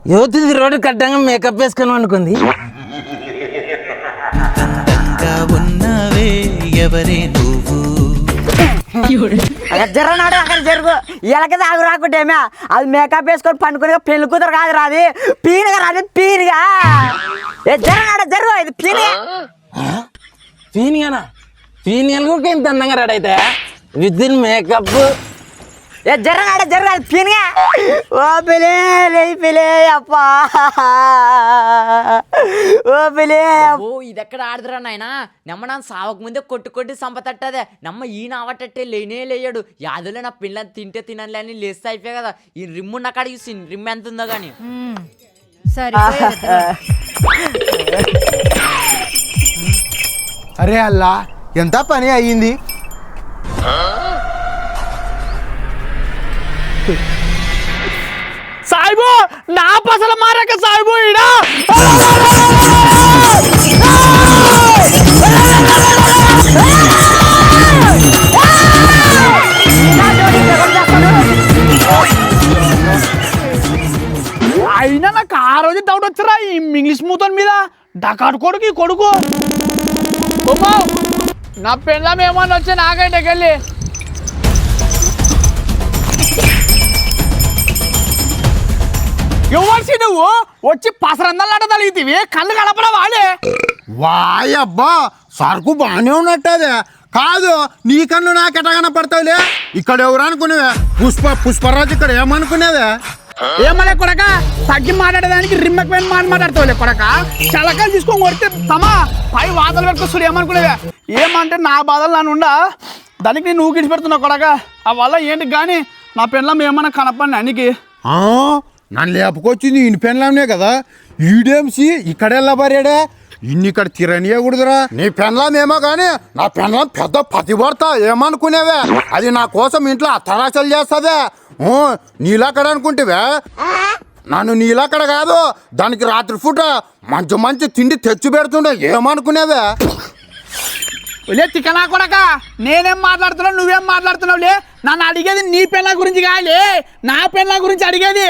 యువతిది road కట్టంగా makeup వేసుకొని అనుకుంది. ఉన్నవే ఎవరే నువ్వు జరనాడు అక్కడ జరుగు ఎలక తాగు రాకుంటేమే అది మేకప్ వేసుకొని పండుకుని పెళ్లి కూతురు కాదు రాది పీనుగా రాది పీనుగా జరనాడు జరుగు ఇది పీనుగా పీనిగానా పీనియల్ కూడా ఇంత అందంగా రెడీ అయితే విత్ ఇన్ మేకప్ జరనాడు జరుగు అది పీనుగా ఓ పిలే అప్పా ఓ పిలే ఓ ఇదెక్కడ ఆడదురా నాయన నమ్మ సావక ముందే కొట్టి సంపతట్టదే నమ్మ ఈయన అవటట్టే లేయడు యాదులో నా పిల్లని తింటే తినలే అని లేస్తే అయిపోయా కదా ఈ రిమ్ము నా కాడ చూసి రిమ్ ఎంత ఉందో గానీ అరే అల్లా ఎంత పని అయ్యింది. సాయిబు నా పసలు మారాక సాయిబు ఈడా అయినా నాకు ఆ రోజు డౌట్ వచ్చారా ఈ ఇంగ్లీష్ మూతన్ మీద డకాటు కొడుకు ఈ కొడుకు నా పెళ్ళం ఏమన్నా వచ్చా నాకంటకి వెళ్ళి ఎవరిసి నువ్వు వచ్చి పసరందలాట తలిగితివి కళ్ళు కలపడా వాడే వాయబ్బా సరుకు బాగానే ఉన్నట్టదే కాదు నీ కన్ను నాకెట కనపడతావులే. ఇక్కడ ఎవరు అనుకునేవే పుష్పరాజు ఇక్కడ ఏమనుకునేవే ఏమలే కొడక తగ్గి మాట్లాడేదానికి రిమ్మకి పోయిన మాట్లాడతావులే కొడక చలకాలు తీసుకొని కొడితే తమా పై వాతలు పెట్టుకొస్తాడు ఏమనుకునేవే ఏమంటే నా బాధలు నన్ను ఉండా దానికి నేను ఊకిడిచి పెడుతున్నావు కొడక ఆ వల్ల ఏంటి కానీ నా పెళ్ళం ఏమన్నా కనపడి అనికి నన్ను లేపుకొచ్చింది ఇన్ని పెన్లాంనే కదా ఈడేంసి ఇక్కడ వెళ్ళబరాడే ఇన్ని ఇక్కడ తిరనియకూడదురా. నీ పెన్లామేమో కానీ నా పెన్లాం పెద్ద పతిభర్త ఏమనుకునేవే అది నా కోసం ఇంట్లో అత్తరాశలు చేస్తుందే. నీలాకడ అనుకుంటేవే నన్ను నీలాకడ కాదు దానికి రాత్రి పూట మంచి తిండి తెచ్చి పెడుతుండే ఏమనుకునేవే. లే తిక్కనా కొడక నేనేం మాట్లాడుతున్నావు నువ్వేం మాట్లాడుతున్నావులే నన్ను అడిగేది నీ పెళ్ళ గురించి కాలే నా పెళ్ళ గురించి అడిగేది.